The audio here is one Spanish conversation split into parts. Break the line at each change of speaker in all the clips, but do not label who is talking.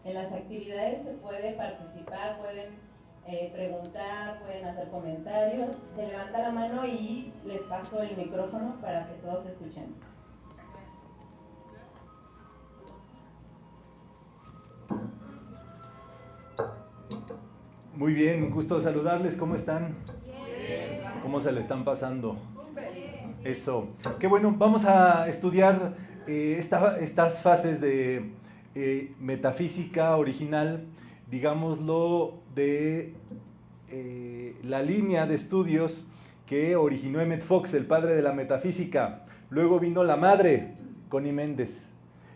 En las actividades se puede participar, pueden preguntar, pueden hacer comentarios. Se levanta la mano y les paso el micrófono para que todos escuchemos.
Muy bien, gusto saludarles. ¿Cómo están? Bien. ¿Cómo se le están pasando? Eso. Qué bueno, vamos a estudiar estas fases de metafísica original, digámoslo, de la línea de estudios que originó Emmett Fox, el padre de la metafísica. Luego vino la madre, Connie Méndez.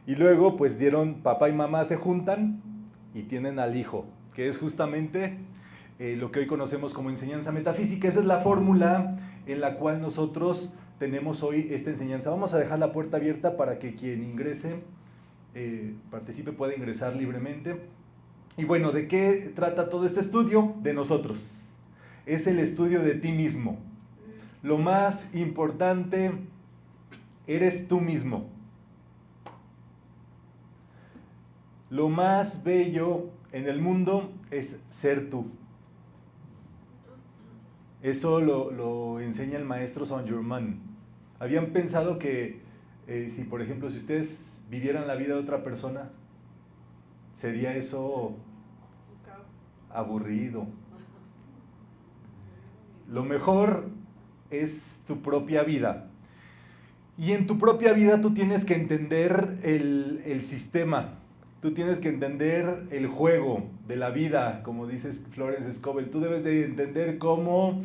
Y luego, pues papá y mamá se juntan y tienen al hijo, que es justamente lo que hoy conocemos como enseñanza metafísica. Esa es la fórmula en la cual nosotros tenemos hoy esta enseñanza. Vamos a dejar la puerta abierta para que quien ingrese, participe, pueda ingresar libremente. Y bueno, ¿de qué trata todo este estudio? De nosotros. Es el estudio de ti mismo. Lo más importante, eres tú mismo. Lo más bello en el mundo es ser tú. Eso lo enseña el maestro Saint Germain. Habían pensado que si, por ejemplo, si ustedes vivieran la vida de otra persona, sería eso aburrido. Lo mejor es tu propia vida. Y en tu propia vida tú tienes que entender el sistema. Tú tienes que entender el juego de la vida, como dice Florence Scovel. Tú debes de entender cómo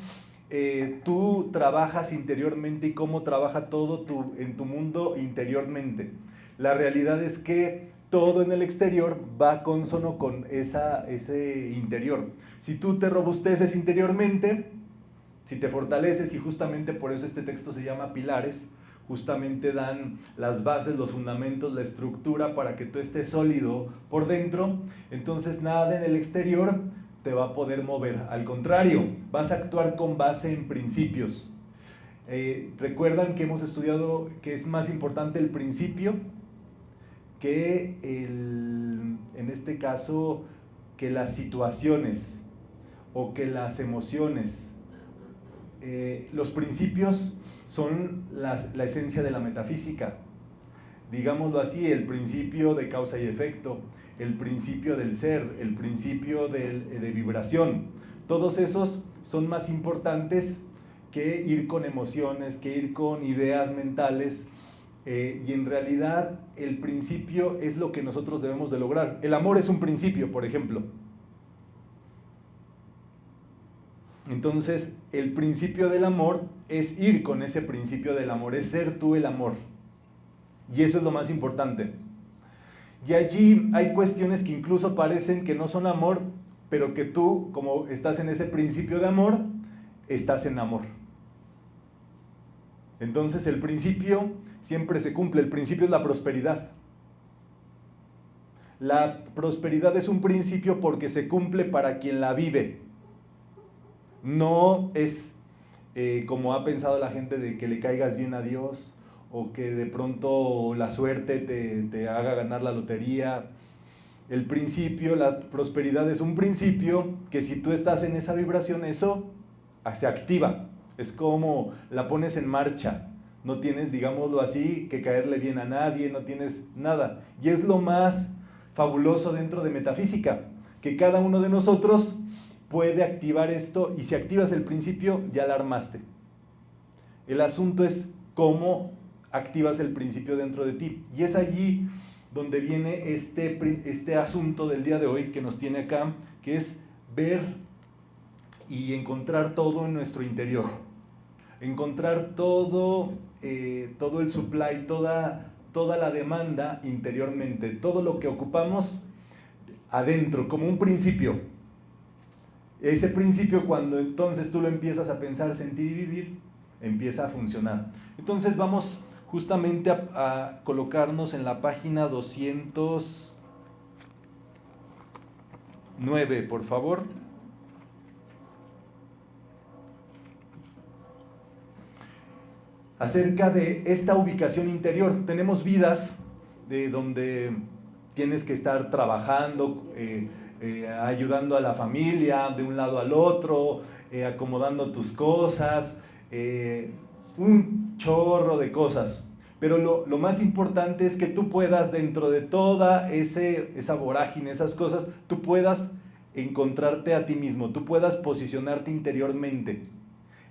tú trabajas interiormente y cómo trabaja todo en tu mundo interiormente. La realidad es que todo en el exterior va consono con ese interior. Si tú te robusteces interiormente, si te fortaleces, y justamente por eso este texto se llama Pilares, justamente dan las bases, los fundamentos, la estructura para que tú estés sólido por dentro, entonces nada en el exterior te va a poder mover. Al contrario, vas a actuar con base en principios. Recuerdan que hemos estudiado que es más importante el principio que en este caso, que las situaciones o que las emociones. Los principios son la esencia de la metafísica. Digámoslo así, el principio de causa y efecto, el principio del ser, el principio de vibración. Todos esos son más importantes que ir con emociones, que ir con ideas mentales. Y en realidad el principio es lo que nosotros debemos de lograr. El amor es un principio, por ejemplo. Entonces, el principio del amor es ir con ese principio del amor, es ser tú el amor. Y eso es lo más importante. Y allí hay cuestiones que incluso parecen que no son amor, pero que tú, como estás en ese principio de amor, estás en amor. Entonces, el principio siempre se cumple. El principio es la prosperidad. La prosperidad es un principio porque se cumple para quien la vive. No es como ha pensado la gente de que le caigas bien a Dios o que de pronto la suerte te haga ganar la lotería. El principio, la prosperidad es un principio que si tú estás en esa vibración, eso se activa. Es como la pones en marcha. No tienes, digámoslo así, que caerle bien a nadie, no tienes nada. Y es lo más fabuloso dentro de metafísica, que cada uno de nosotros puede activar esto, y si activas el principio, ya la armaste. El asunto es cómo activas el principio dentro de ti. Y es allí donde viene este asunto del día de hoy que nos tiene acá, que es ver y encontrar todo en nuestro interior. Encontrar todo el supply, toda la demanda interiormente, todo lo que ocupamos adentro, como un principio. Ese principio, cuando entonces tú lo empiezas a pensar, sentir y vivir, empieza a funcionar. Entonces vamos justamente a colocarnos en la página 209, por favor. Acerca de esta ubicación interior. Tenemos vidas de donde tienes que estar trabajando, ayudando a la familia de un lado al otro, acomodando tus cosas, un chorro de cosas. Pero lo más importante es que tú puedas, dentro de toda esa vorágine, esas cosas, tú puedas encontrarte a ti mismo, tú puedas posicionarte interiormente.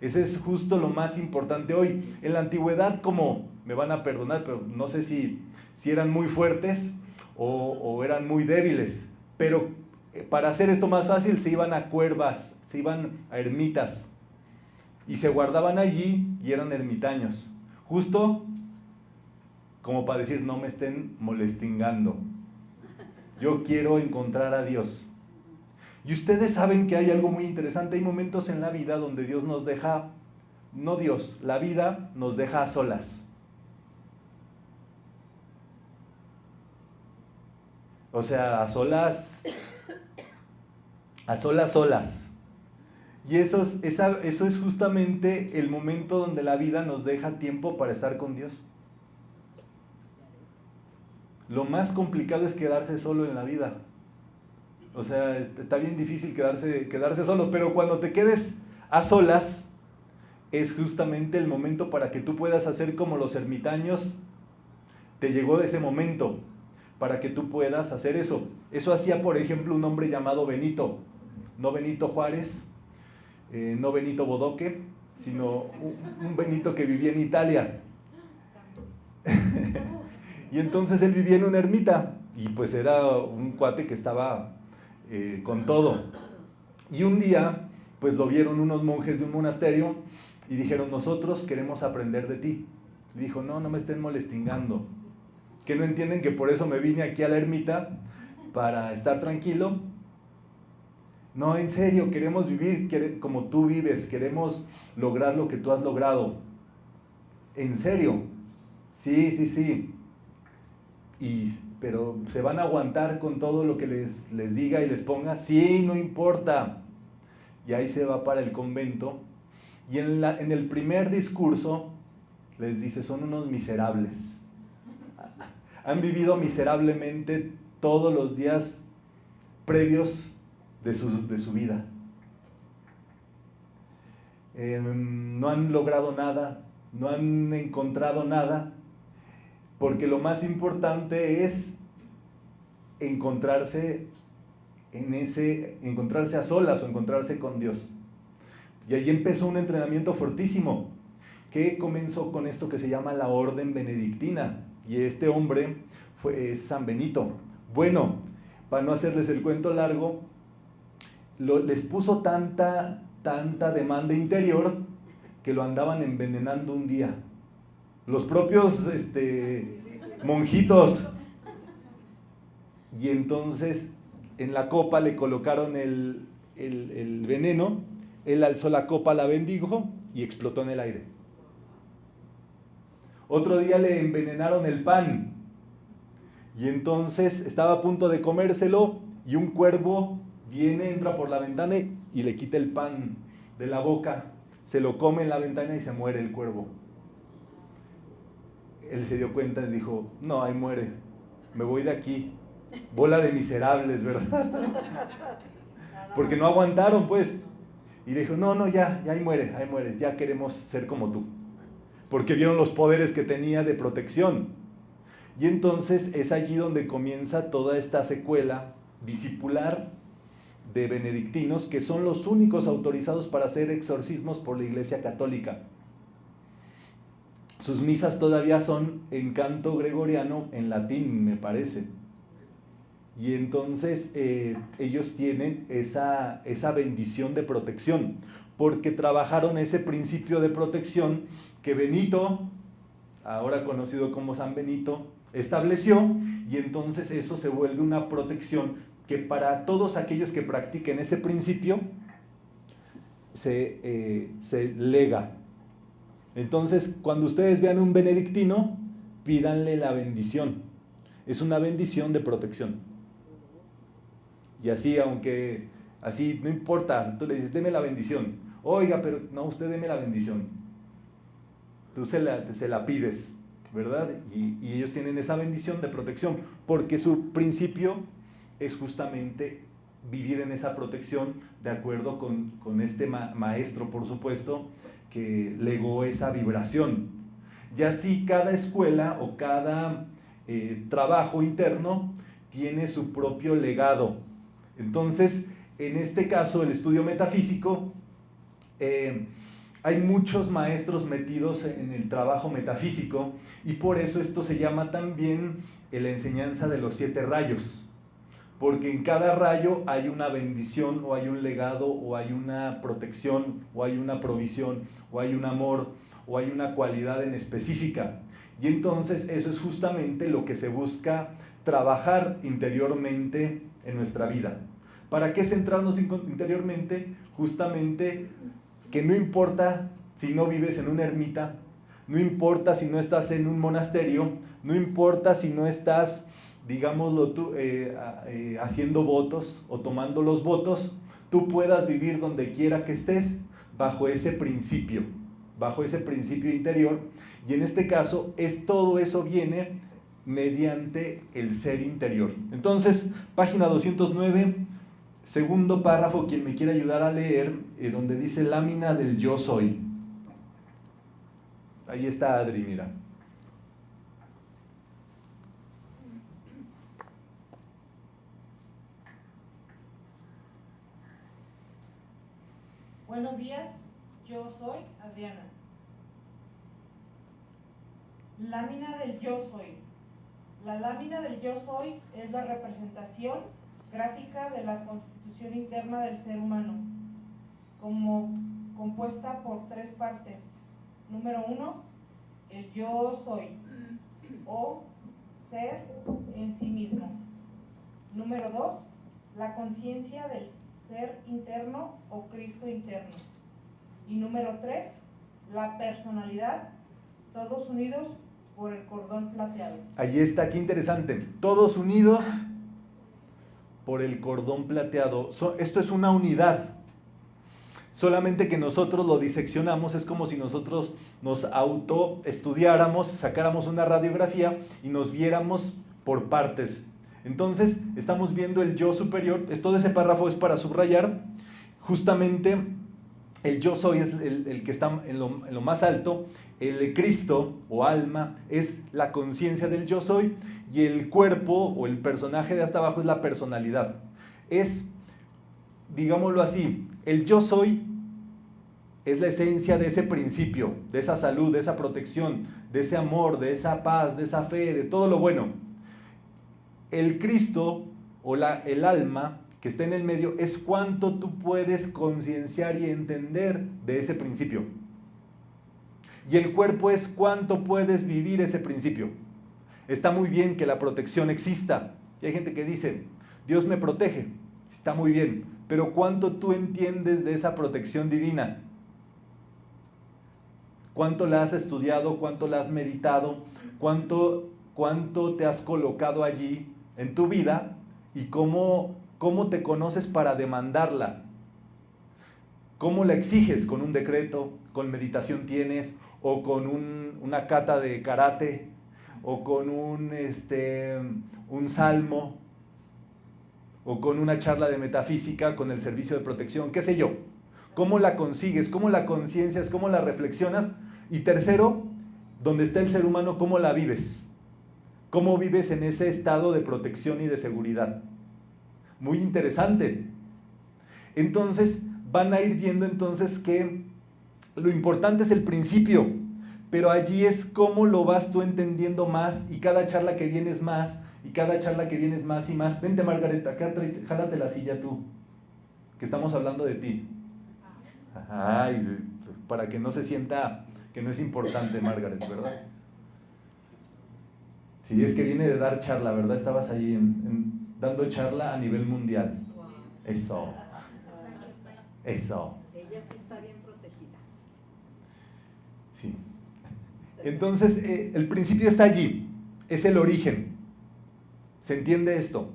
Ese es justo lo más importante hoy. En la antigüedad, como me van a perdonar, pero no sé si eran muy fuertes o eran muy débiles, pero para hacer esto más fácil se iban a cuevas, se iban a ermitas y se guardaban allí y eran ermitaños. Justo como para decir, no me estén molestingando. Yo quiero encontrar a Dios. Y ustedes saben que hay algo muy interesante. Hay momentos en la vida donde Dios nos deja, no Dios, la vida nos deja a solas. O sea, a solas. Y eso es justamente el momento donde la vida nos deja tiempo para estar con Dios. Lo más complicado es quedarse solo en la vida. O sea, está bien difícil quedarse solo, pero cuando te quedes a solas, es justamente el momento para que tú puedas hacer como los ermitaños. Te llegó ese momento para que tú puedas hacer eso. Eso hacía, por ejemplo, un hombre llamado Benito. No Benito Juárez, no Benito Bodoque, sino un Benito que vivía en Italia. Y entonces él vivía en una ermita y pues era un cuate que estaba con todo. Y un día pues lo vieron unos monjes de un monasterio y dijeron, nosotros queremos aprender de ti. Y dijo, no me estén molestingando. ¿Que no entienden que por eso me vine aquí a la ermita para estar tranquilo? No, en serio, queremos vivir como tú vives, queremos lograr lo que tú has logrado. ¿En serio? Sí. Pero ¿se van a aguantar con todo lo que les diga y les ponga? Sí, no importa. Y ahí se va para el convento. Y en el primer discurso les dice, son unos miserables. Han vivido miserablemente todos los días previos de su vida. No han logrado nada, no han encontrado nada, porque lo más importante es encontrarse a solas o encontrarse con Dios. Y allí empezó un entrenamiento fortísimo, que comenzó con esto que se llama la Orden Benedictina, y este hombre es San Benito. Bueno, para no hacerles el cuento largo, les puso tanta demanda interior que lo andaban envenenando un día. Los propios monjitos. Y entonces en la copa le colocaron el veneno, él alzó la copa, la bendijo y explotó en el aire. Otro día le envenenaron el pan y entonces estaba a punto de comérselo y un cuervo entra por la ventana y le quita el pan de la boca, se lo come en la ventana y se muere el cuervo. Él se dio cuenta y dijo, no, ahí muere, me voy de aquí, bola de miserables, ¿verdad? Porque no aguantaron, pues. Y dijo, no, ya ahí muere, ya queremos ser como tú. Porque vieron los poderes que tenía de protección. Y entonces es allí donde comienza toda esta secuela discipular de benedictinos, que son los únicos autorizados para hacer exorcismos por la Iglesia Católica. Sus misas todavía son en canto gregoriano, en latín, me parece. Y entonces ellos tienen esa bendición de protección, porque trabajaron ese principio de protección que Benito, ahora conocido como San Benito, estableció, y entonces eso se vuelve una protección que para todos aquellos que practiquen ese principio se lega. Entonces, cuando ustedes vean un benedictino, pídanle la bendición. Es una bendición de protección. Y así, aunque así no importa, tú le dices, deme la bendición. Oiga, pero no, usted deme la bendición. Tú se la pides. ¿verdad? Y ellos tienen esa bendición de protección, porque su principio es justamente vivir en esa protección de acuerdo con este maestro, por supuesto, que legó esa vibración. Y así cada escuela o cada trabajo interno tiene su propio legado. Entonces, en este caso, el estudio metafísico, hay muchos maestros metidos en el trabajo metafísico y por eso esto se llama también la enseñanza de los 7 rayos. Porque en cada rayo hay una bendición, o hay un legado, o hay una protección, o hay una provisión, o hay un amor, o hay una cualidad en específica. Y entonces eso es justamente lo que se busca trabajar interiormente en nuestra vida. ¿Para qué centrarnos interiormente? Justamente que no importa si no vives en una ermita, no importa si no estás en un monasterio, no importa si no estás, digámoslo tú, haciendo votos o tomando los votos, tú puedas vivir donde quiera que estés bajo ese principio interior, y en este caso todo eso viene mediante el ser interior. Entonces, página 209, segundo párrafo, quien me quiera ayudar a leer, donde dice lámina del yo soy. Ahí está Adri, mira.
Buenos días, yo soy Adriana. Lámina del yo soy. La lámina del yo soy es la representación gráfica de la constitución interna del ser humano, como compuesta por 3 partes. Número 1, el yo soy, o ser en sí mismo. Número 2, la conciencia del ser interno o Cristo interno. Y número 3, la personalidad, todos unidos por el cordón plateado.
Ahí está, qué interesante. Todos unidos por el cordón plateado. Esto es una unidad. Solamente que nosotros lo diseccionamos, es como si nosotros nos autoestudiáramos, sacáramos una radiografía y nos viéramos por partes. Entonces, estamos viendo el yo superior, todo ese párrafo es para subrayar, justamente el yo soy es el que está en lo más alto, el Cristo o alma es la conciencia del yo soy, y el cuerpo o el personaje de hasta abajo es la personalidad. Es, digámoslo así, el yo soy es la esencia de ese principio, de esa salud, de esa protección, de ese amor, de esa paz, de esa fe, de todo lo bueno. El Cristo o el alma que está en el medio es cuánto tú puedes concienciar y entender de ese principio. Y el cuerpo es cuánto puedes vivir ese principio. Está muy bien que la protección exista. Y hay gente que dice, Dios me protege. Está muy bien. Pero ¿cuánto tú entiendes de esa protección divina? ¿Cuánto la has estudiado? ¿Cuánto la has meditado? ¿Cuánto te has colocado allí en tu vida? ¿Y cómo te conoces para demandarla? ¿Cómo la exiges? ¿Con un decreto? ¿Con meditación tienes? ¿O con una kata de karate? ¿O con un salmo? ¿O con una charla de metafísica? ¿Con el servicio de protección? ¿Qué sé yo? ¿Cómo la consigues? ¿Cómo la conciencias? ¿Cómo la reflexionas? Y tercero, donde está el ser humano, ¿cómo la vives? ¿Cómo vives en ese estado de protección y de seguridad? Muy interesante. Entonces, van a ir viendo entonces que lo importante es el principio, pero allí es cómo lo vas tú entendiendo más, y cada charla que viene es más, y cada charla que viene es más y más. Vente, Margaret, acá, jálate la silla tú, que estamos hablando de ti. Ay, para que no se sienta que no es importante, Margaret, ¿verdad? Sí, es que viene de dar charla, ¿verdad? Estabas ahí dando charla a nivel mundial. Eso. Eso.
Ella sí está bien protegida.
Sí. Entonces, el principio está allí, es el origen. ¿Se entiende esto?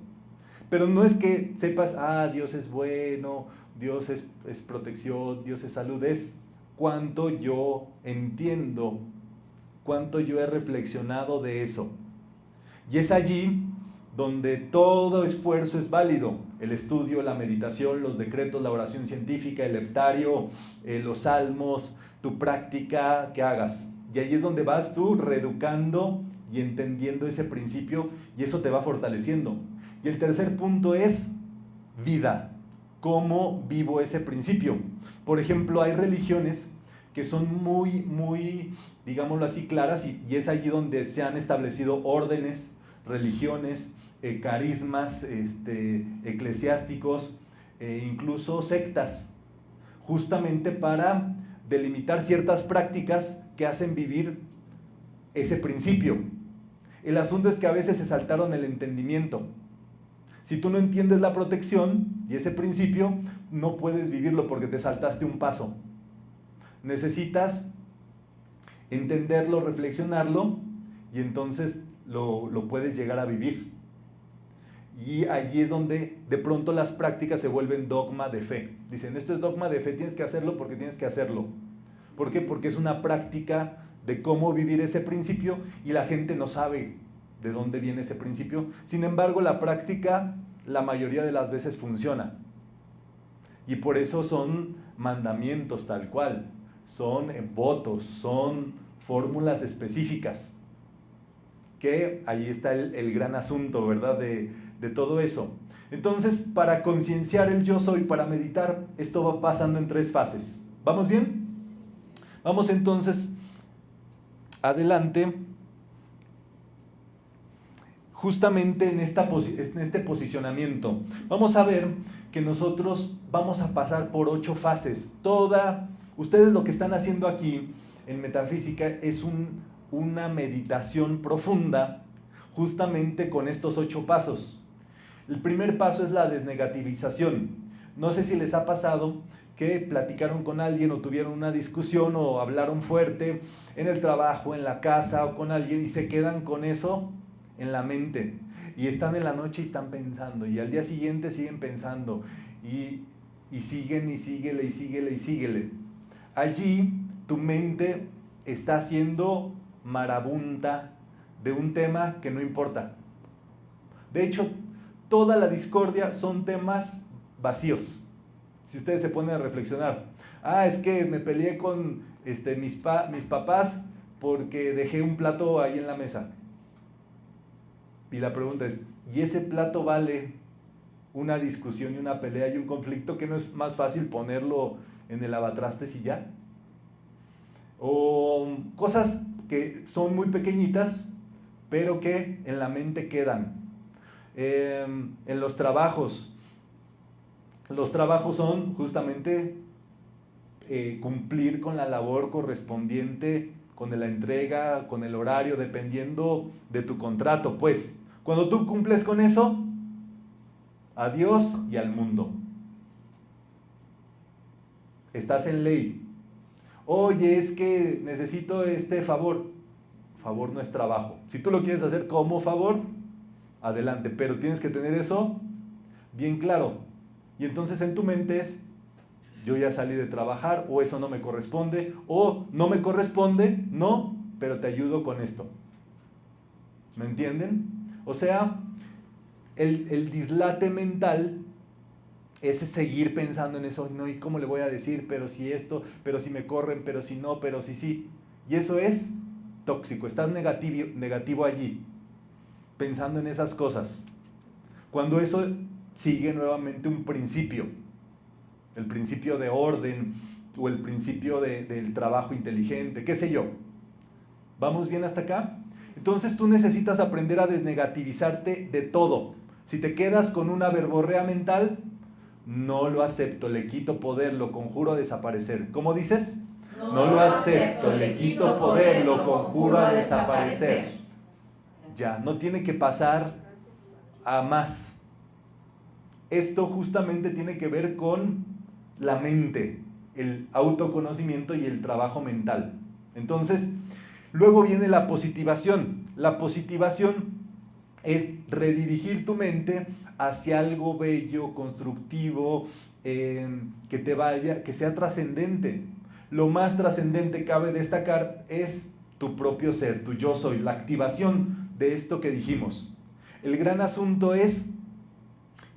Pero no es que sepas, Dios es bueno, Dios es protección, Dios es salud, es cuánto yo entiendo, cuánto yo he reflexionado de eso. Y es allí donde todo esfuerzo es válido. El estudio, la meditación, los decretos, la oración científica, el heptario, los salmos, tu práctica que hagas. Y ahí es donde vas tú reeducando y entendiendo ese principio, y eso te va fortaleciendo. Y el tercer punto es vida. ¿Cómo vivo ese principio? Por ejemplo, hay religiones que son muy, digámoslo así, claras, y es allí donde se han establecido órdenes, religiones, carismas eclesiásticos, incluso sectas, justamente para delimitar ciertas prácticas que hacen vivir ese principio. El asunto es que a veces se saltaron el entendimiento. Si tú no entiendes la protección y ese principio, no puedes vivirlo porque te saltaste un paso. Necesitas entenderlo, reflexionarlo, y entonces lo puedes llegar a vivir. Y allí es donde de pronto las prácticas se vuelven dogma de fe. Dicen, esto es dogma de fe, tienes que hacerlo porque tienes que hacerlo. ¿Por qué? Porque es una práctica de cómo vivir ese principio y la gente no sabe de dónde viene ese principio. Sin embargo, la práctica la mayoría de las veces funciona. Y por eso son mandamientos tal cual, son votos, son fórmulas específicas. Que ahí está el gran asunto, ¿verdad? De todo eso. Entonces, para concienciar el yo soy, para meditar, esto va pasando en 3 fases. ¿Vamos bien? Vamos entonces adelante. Justamente en este posicionamiento, vamos a ver que nosotros vamos a pasar por 8 fases. Ustedes lo que están haciendo aquí en metafísica es una meditación profunda, justamente con estos 8 pasos. El primer paso es la desnegativización. No sé si les ha pasado que platicaron con alguien o tuvieron una discusión o hablaron fuerte en el trabajo, en la casa o con alguien y se quedan con eso en la mente y están en la noche y están pensando y al día siguiente siguen pensando y siguen y síguele y síguele y síguele. Allí tu mente está haciendo marabunta de un tema que no importa. De hecho, toda la discordia son temas vacíos. Si ustedes se ponen a reflexionar, es que me peleé con mis papás porque dejé un plato ahí en la mesa. Y la pregunta es, ¿y ese plato vale una discusión y una pelea y un conflicto que no es más fácil ponerlo en el lavatrastes y ya? O cosas que son muy pequeñitas, pero que en la mente quedan. En los trabajos son justamente cumplir con la labor correspondiente, con la entrega, con el horario, dependiendo de tu contrato. Pues, cuando tú cumples con eso, a Dios y al mundo. Estás en ley. Oye, es que necesito este favor. Favor no es trabajo. Si tú lo quieres hacer como favor, adelante, pero tienes que tener eso bien claro. Y entonces en tu mente es, yo ya salí de trabajar, o eso no me corresponde, o no me corresponde, no, pero te ayudo con esto. ¿Me entienden? O sea, el dislate mental es seguir pensando en eso, no, ¿y cómo le voy a decir? Pero si esto, pero si me corren, pero si no, pero si sí. Y eso es tóxico, estás negativo allí, pensando en esas cosas. Cuando eso sigue nuevamente un principio, el principio de orden o el principio del trabajo inteligente, qué sé yo. ¿Vamos bien hasta acá? Entonces tú necesitas aprender a desnegativizarte de todo. Si te quedas con una verborrea mental, no lo acepto, le quito poder, lo conjuro a desaparecer. ¿Cómo dices? No lo acepto, le quito poder, lo conjuro a desaparecer. Ya, no tiene que pasar a más. Esto justamente tiene que ver con la mente, el autoconocimiento y el trabajo mental. Entonces, luego viene la positivación. La positivación es redirigir tu mente hacia algo bello, constructivo, que sea trascendente. Lo más trascendente cabe destacar es tu propio ser, tu yo soy, la activación de esto que dijimos. El gran asunto es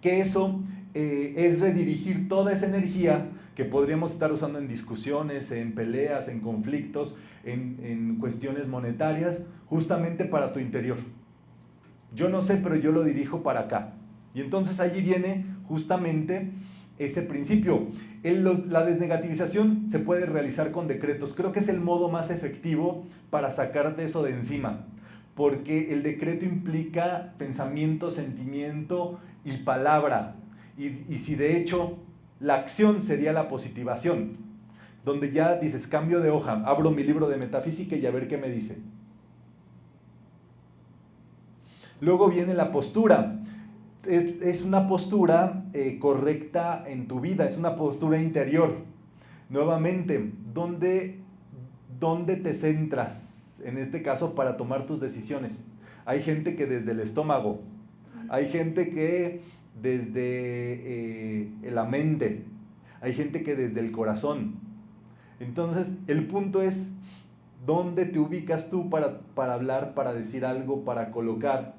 que eso es redirigir toda esa energía que podríamos estar usando en discusiones, en peleas, en conflictos, en cuestiones monetarias, justamente para tu interior. Yo no sé, pero yo lo dirijo para acá. Y entonces allí viene justamente ese principio. La desnegativización se puede realizar con decretos. Creo que es el modo más efectivo para sacarte eso de encima, porque el decreto implica pensamiento, sentimiento y palabra. Y si de hecho la acción sería la positivación, donde ya dices, cambio de hoja, abro mi libro de metafísica y a ver qué me dice. Luego viene la postura. Es una postura correcta en tu vida, es una postura interior. Nuevamente, ¿dónde te centras? En este caso, para tomar tus decisiones. Hay gente que desde el estómago, hay gente que desde la mente, hay gente que desde el corazón. Entonces, el punto es, ¿dónde te ubicas tú para hablar, para decir algo, para colocar?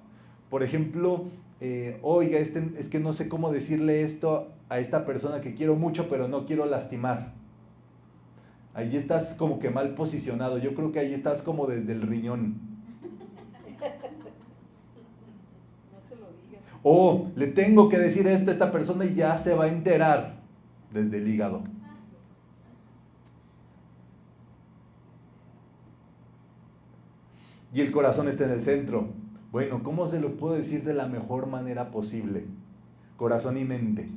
Por ejemplo, oiga, es que no sé cómo decirle esto a esta persona que quiero mucho, pero no quiero lastimar. Ahí estás como que mal posicionado. Yo creo que ahí estás como desde el riñón.
No se lo digas.
O le tengo que decir esto a esta persona y ya se va a enterar desde el hígado. Y el corazón está en el centro. Bueno, ¿cómo se lo puedo decir de la mejor manera posible? Corazón y mente.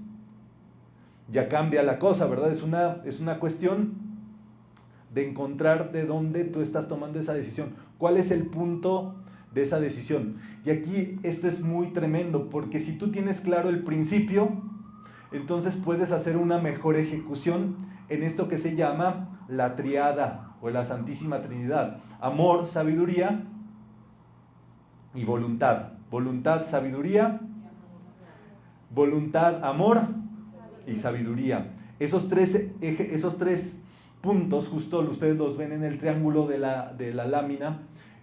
Ya cambia la cosa, ¿verdad? Es una cuestión de encontrar de dónde tú estás tomando esa decisión. ¿Cuál es el punto de esa decisión? Y aquí esto es muy tremendo, porque si tú tienes claro el principio, entonces puedes hacer una mejor ejecución en esto que se llama la triada o la Santísima Trinidad. Amor, sabiduría y voluntad. Voluntad, sabiduría. Voluntad, amor y sabiduría. Esos tres puntos, justo ustedes los ven en el triángulo de la lámina,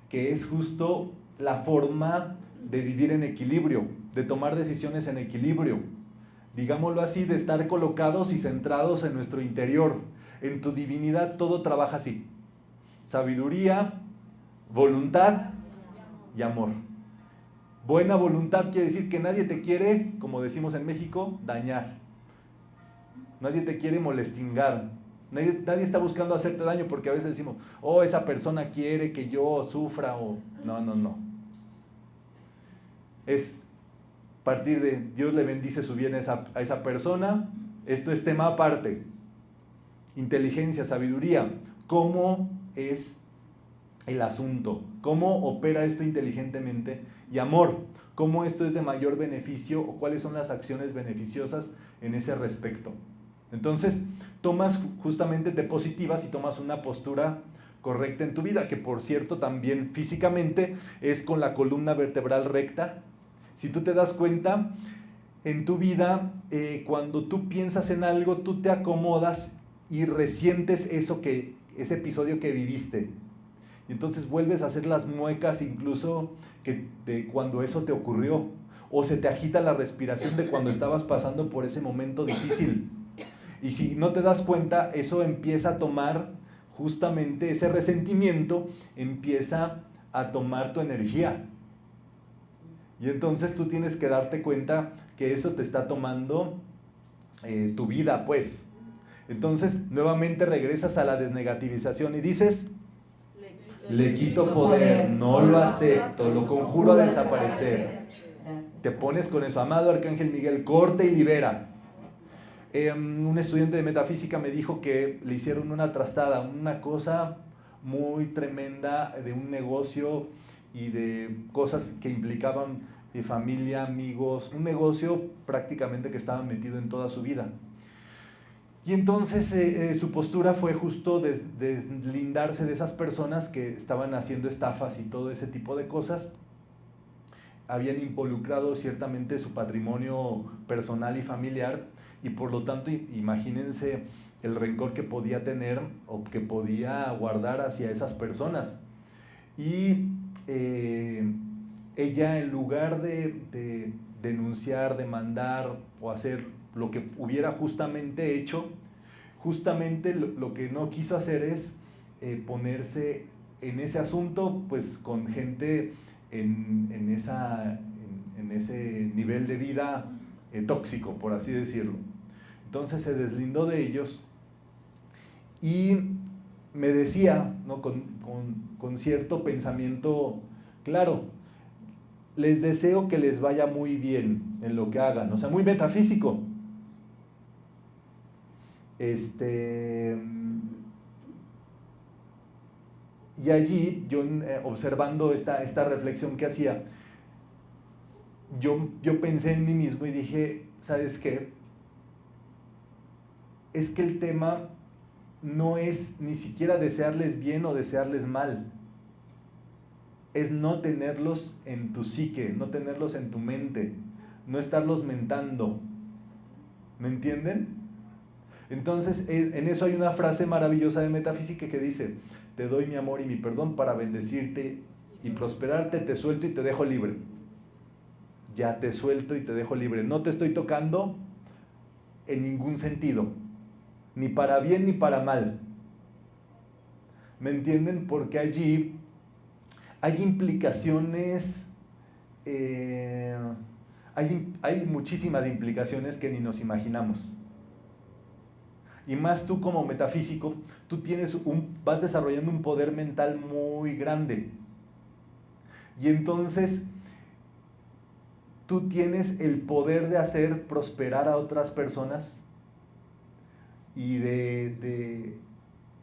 que es justo la forma de vivir en equilibrio, de tomar decisiones en equilibrio. Digámoslo así, de estar colocados y centrados en nuestro interior. En tu divinidad todo trabaja así. Sabiduría, voluntad y amor. Buena voluntad quiere decir que nadie te quiere, como decimos en México, dañar. Nadie te quiere molestingar. Nadie está buscando hacerte daño, porque a veces decimos, oh, esa persona quiere que yo sufra, o no. Es partir de Dios le bendice su bien a esa persona. Esto es tema aparte. Inteligencia, sabiduría. ¿Cómo es el asunto? ¿Cómo opera esto inteligentemente? Y amor. ¿Cómo esto es de mayor beneficio o cuáles son las acciones beneficiosas en ese respecto? Entonces, te positivas y tomas una postura correcta en tu vida, que por cierto también físicamente es con la columna vertebral recta. Si tú te das cuenta, en tu vida, cuando tú piensas en algo, tú te acomodas y resientes ese episodio que viviste. Y entonces vuelves a hacer las muecas incluso de cuando eso te ocurrió. O se te agita la respiración de cuando estabas pasando por ese momento difícil. Y si no te das cuenta, eso empieza a tomar justamente ese resentimiento, empieza a tomar tu energía. Y entonces tú tienes que darte cuenta que eso te está tomando tu vida, pues. Entonces, nuevamente regresas a la desnegativización y dices, le quito poder, no lo acepto, lo conjuro a desaparecer. Te pones con eso, amado Arcángel Miguel, corta y libera. Un estudiante de metafísica me dijo que le hicieron una trastada, una cosa muy tremenda de un negocio y de cosas que implicaban familia, amigos, un negocio prácticamente que estaba metido en toda su vida. Y entonces su postura fue justo deslindarse de esas personas que estaban haciendo estafas y todo ese tipo de cosas. Habían involucrado ciertamente su patrimonio personal y familiar, y por lo tanto imagínense el rencor que podía tener o que podía guardar hacia esas personas. Y ella, en lugar de denunciar, demandar o hacer lo que hubiera justamente hecho, justamente lo que no quiso hacer es ponerse en ese asunto, pues con gente en ese nivel de vida tóxico, por así decirlo. Entonces se deslindó de ellos y me decía, ¿no? con cierto pensamiento claro, les deseo que les vaya muy bien en lo que hagan, o sea, muy metafísico. Y allí, yo observando esta reflexión que hacía, yo pensé en mí mismo y dije, ¿sabes qué? Es que el tema no es ni siquiera desearles bien o desearles mal. Es no tenerlos en tu psique, no tenerlos en tu mente, no estarlos mentando. ¿Me entienden? Entonces, en eso hay una frase maravillosa de metafísica que dice: te doy mi amor y mi perdón para bendecirte y prosperarte, te suelto y te dejo libre. Ya te suelto y te dejo libre. No te estoy tocando en ningún sentido, ni para bien ni para mal. ¿Me entienden? Porque allí hay implicaciones, hay muchísimas implicaciones que ni nos imaginamos. Y más tú como metafísico, tú vas desarrollando un poder mental muy grande. Y entonces tú tienes el poder de hacer prosperar a otras personas y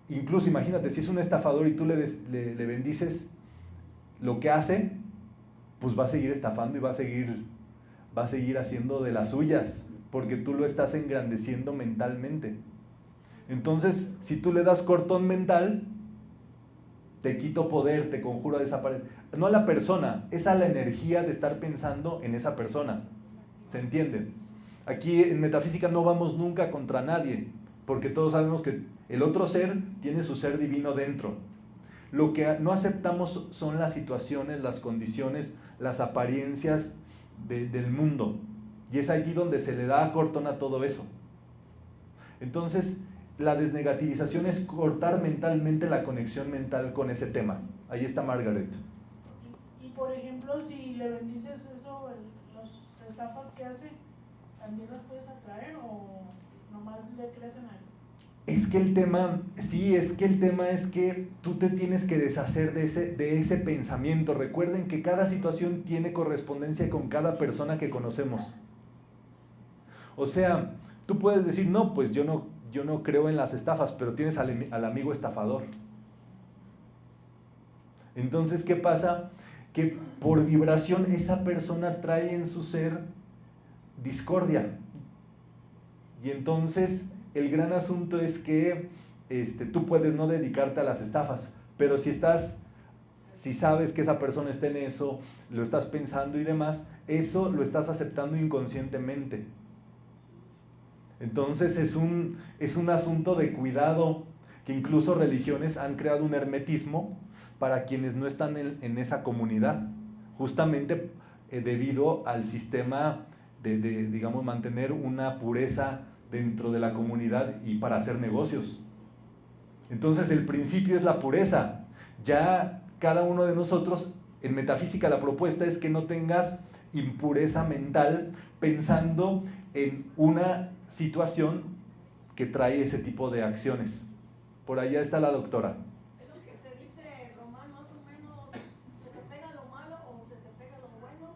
incluso imagínate, si es un estafador y tú le bendices lo que hace, pues va a seguir estafando y va a seguir haciendo de las suyas, porque tú lo estás engrandeciendo mentalmente. Entonces, si tú le das cortón mental, te quito poder, te conjuro a desaparecer. No a la persona, es a la energía de estar pensando en esa persona. ¿Se entiende? Aquí en metafísica no vamos nunca contra nadie, porque todos sabemos que el otro ser tiene su ser divino dentro. Lo que no aceptamos son las situaciones, las condiciones, las apariencias del mundo. Y es allí donde se le da cortón a todo eso. Entonces, la desnegativización es cortar mentalmente la conexión mental con ese tema. Ahí está Margaret.
Y por ejemplo, si le bendices eso, las estafas que hace, ¿también las puedes atraer o nomás le crecen a él?
Es que el tema es que tú te tienes que deshacer de ese pensamiento. Recuerden que cada situación tiene correspondencia con cada persona que conocemos. O sea, tú puedes decir, no, pues yo no creo en las estafas, pero tienes al amigo estafador. Entonces, ¿qué pasa? Que por vibración esa persona trae en su ser discordia. Y entonces el gran asunto es que tú puedes no dedicarte a las estafas, pero si sabes que esa persona está en eso, lo estás pensando y demás, eso lo estás aceptando inconscientemente. Entonces es un asunto de cuidado, que incluso religiones han creado un hermetismo para quienes no están en esa comunidad, justamente debido al sistema de, digamos, mantener una pureza dentro de la comunidad y para hacer negocios. Entonces el principio es la pureza. Ya cada uno de nosotros, en metafísica la propuesta es que no tengas impureza mental pensando en una situación que trae ese tipo de acciones. Por allá está la doctora.
Es lo que se dice, Román, más o menos, ¿se te pega lo malo o se te pega lo bueno?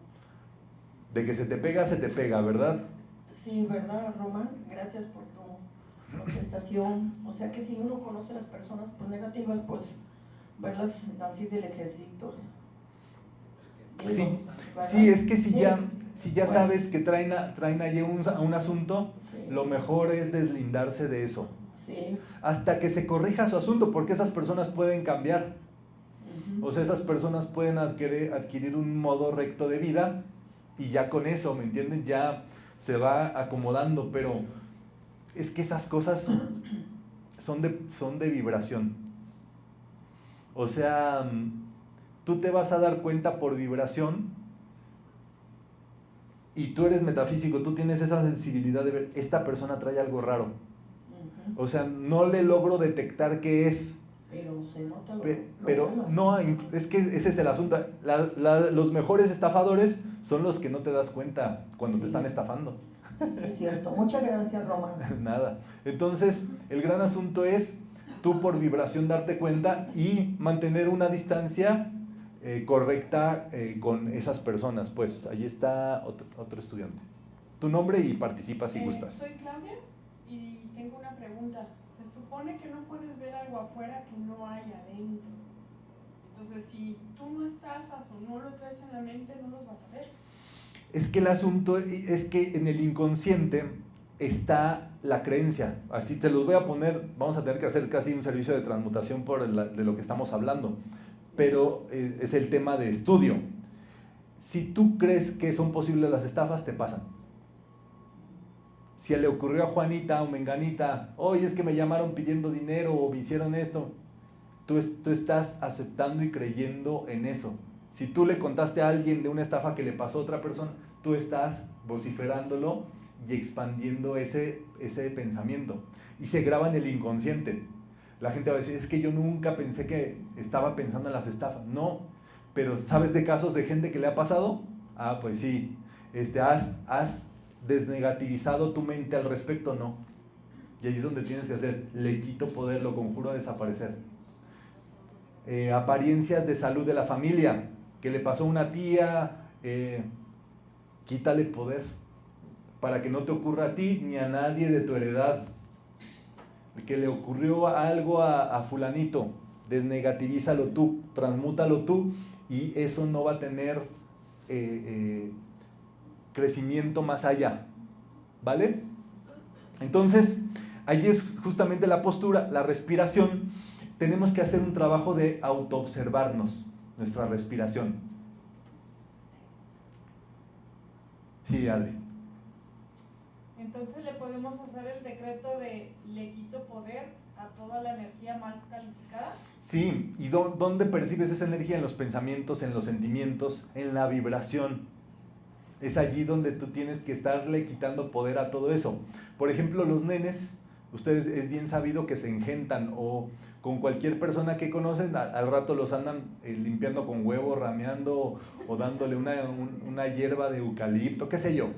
De que se te pega, ¿verdad?
Sí, ¿verdad, Román? Gracias por tu contestación. O sea que si uno conoce a las personas pues, negativas, pues verlas así del ejército.
Sí, es que si ya sabes que traen ahí un asunto,
sí,
lo mejor es deslindarse de eso.
Sí.
Hasta que se corrija su asunto, porque esas personas pueden cambiar. O sea, esas personas pueden adquirir un modo recto de vida y ya con eso, ¿me entienden? Ya se va acomodando, pero es que esas cosas son de vibración. O sea, tú te vas a dar cuenta por vibración, y tú eres metafísico, tú tienes esa sensibilidad de ver, esta persona trae algo raro. O sea, no le logro detectar qué es.
Pero se nota
Pero
bueno.
no, es que ese es el asunto. Los mejores estafadores son los que no te das cuenta cuando te están estafando.
Es cierto. Muchas gracias, Román.
Nada. Entonces, el gran asunto es tú por vibración darte cuenta y mantener una distancia correcta con esas personas. Pues ahí está otro estudiante. Tu nombre y participa si gustas.
Soy Claudia y tengo una pregunta. Se supone que no puedes ver algo afuera que no hay adentro. Entonces, si tú no estafas o no lo traes en la mente, no los vas a ver.
Es que el asunto es que en el inconsciente está la creencia. Así te los voy a poner, vamos a tener que hacer casi un servicio de transmutación de lo que estamos hablando, pero es el tema de estudio. Si tú crees que son posibles las estafas, te pasan. Si le ocurrió a Juanita o Menganita, oye, es que me llamaron pidiendo dinero o me hicieron esto, tú estás aceptando y creyendo en eso. Si tú le contaste a alguien de una estafa que le pasó a otra persona, tú estás vociferándolo y expandiendo ese pensamiento. Y se graba en el inconsciente. La gente va a decir, es que yo nunca pensé que estaba pensando en las estafas. No, pero ¿sabes de casos de gente que le ha pasado? Ah, pues sí. ¿Has desnegativizado tu mente al respecto? No. Y ahí es donde tienes que hacer, le quito poder, lo conjuro a desaparecer. Apariencias de salud de la familia, que le pasó a una tía, quítale poder para que no te ocurra a ti ni a nadie de tu heredad. Que le ocurrió algo a fulanito, desnegativízalo tú, transmútalo tú, y eso no va a tener crecimiento más allá, ¿vale? Entonces, ahí es justamente la postura, la respiración. Tenemos que hacer un trabajo de autoobservarnos, nuestra respiración. Sí, Adri.
Entonces le podemos hacer el decreto de le quito poder a toda la energía mal calificada.
Sí, ¿y dónde percibes esa energía? En los pensamientos, en los sentimientos, en la vibración. Es allí donde tú tienes que estarle quitando poder a todo eso. Por ejemplo, los nenes, ustedes es bien sabido que se engentan o con cualquier persona que conocen, al rato los andan limpiando con huevo, rameando o dándole una hierba de eucalipto, qué sé yo.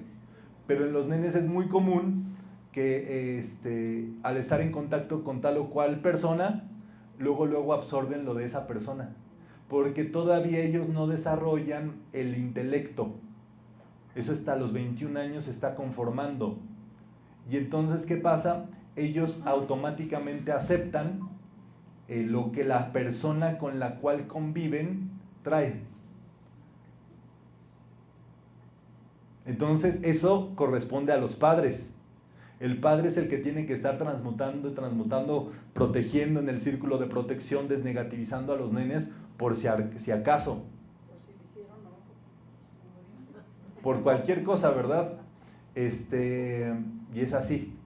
Pero en los nenes es muy común que al estar en contacto con tal o cual persona, luego absorben lo de esa persona, porque todavía ellos no desarrollan el intelecto. Eso hasta a los 21 años se está conformando. Y entonces, ¿qué pasa? Ellos automáticamente aceptan lo que la persona con la cual conviven trae. Entonces, eso corresponde a los padres. El padre es el que tiene que estar transmutando, protegiendo en el círculo de protección, desnegativizando a los nenes por si acaso. Por cualquier cosa, ¿verdad? Y es así.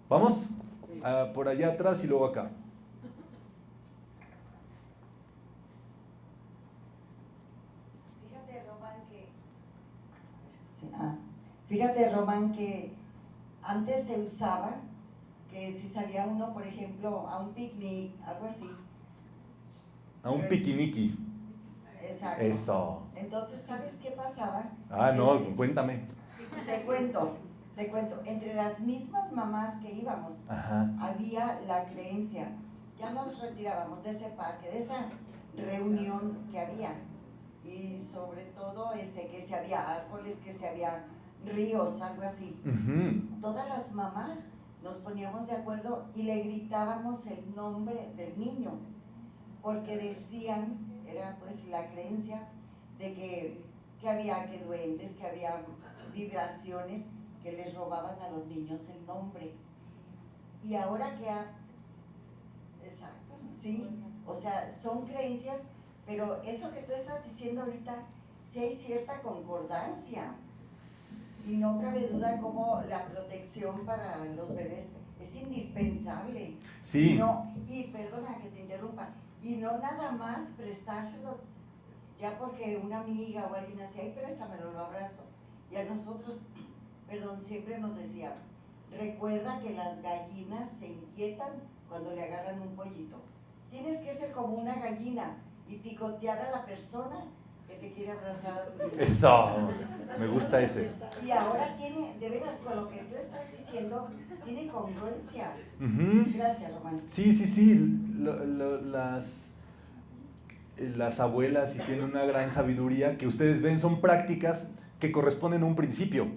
¿Vamos? Por allá atrás y luego acá.
Fíjate, Román, que antes se usaba que si salía uno, por ejemplo, a un picnic, algo así.
A un piquiniqui.
Exacto.
Eso.
Entonces, ¿sabes qué pasaba?
No, cuéntame.
Te cuento. Entre las mismas mamás que íbamos,
Ajá.
había la creencia. Ya nos retirábamos de ese parque, de esa reunión que había. Y sobre todo que si había árboles, que si había ríos, algo así.
Uh-huh.
Todas las mamás nos poníamos de acuerdo y le gritábamos el nombre del niño, porque decían, era pues la creencia de que había duendes, que había vibraciones que les robaban a los niños el nombre. Y ahora exacto, sí, o sea, son creencias, pero eso que tú estás diciendo ahorita, sí hay cierta concordancia. Y no cabe duda cómo la protección para los bebés es indispensable.
Sí.
Y perdona que te interrumpa, Y no nada más prestárselo, ya porque una amiga o alguien hacía, ay, préstamelo, lo abrazo. Y a nosotros, perdón, siempre nos decía, recuerda que las gallinas se inquietan cuando le agarran un pollito. Tienes que ser como una gallina y picotear a la persona que te quiere abrazar.
Eso, me gusta ese.
Y ahora tiene, de veras, con lo que tú estás diciendo, tiene congruencia.
Ujú.
Gracias, Román.
Sí. Las abuelas, y tienen una gran sabiduría que ustedes ven, son prácticas que corresponden a un principio.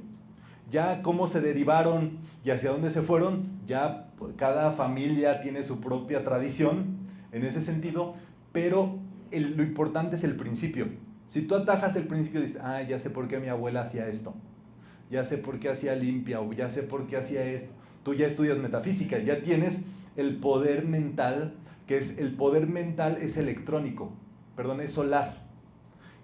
Ya cómo se derivaron y hacia dónde se fueron, ya cada familia tiene su propia tradición en ese sentido, pero lo importante es el principio. Si tú atajas el principio, dices, ah, ya sé por qué mi abuela hacía esto, ya sé por qué hacía limpia, o ya sé por qué hacía esto. Tú ya estudias metafísica, ya tienes el poder mental, el poder mental es electrónico, perdón, es solar.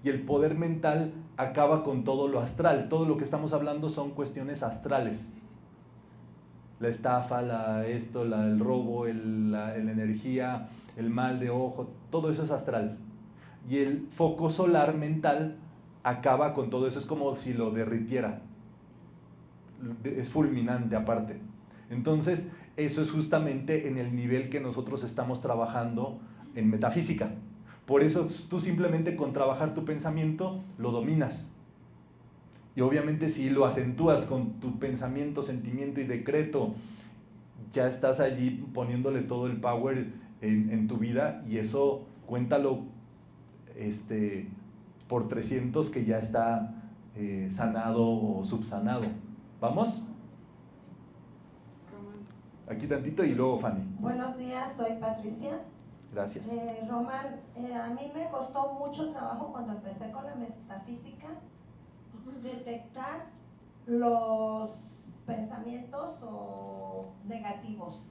Y el poder mental acaba con todo lo astral. Todo lo que estamos hablando son cuestiones astrales. La estafa, el robo, la energía, el mal de ojo, todo eso es astral. Y el foco solar mental acaba con todo eso, es como si lo derritiera. Es fulminante aparte. Entonces, eso es justamente en el nivel que nosotros estamos trabajando en metafísica. Por eso tú simplemente con trabajar tu pensamiento lo dominas. Y obviamente si lo acentúas con tu pensamiento, sentimiento y decreto, ya estás allí poniéndole todo el power en tu vida, y eso cuéntalo por 300 que ya está sanado o subsanado. ¿Vamos? Aquí tantito y luego Fanny.
Buenos días, soy Patricia.
Gracias.
Román, a mí me costó mucho trabajo cuando empecé con la metafísica detectar los pensamientos o negativos.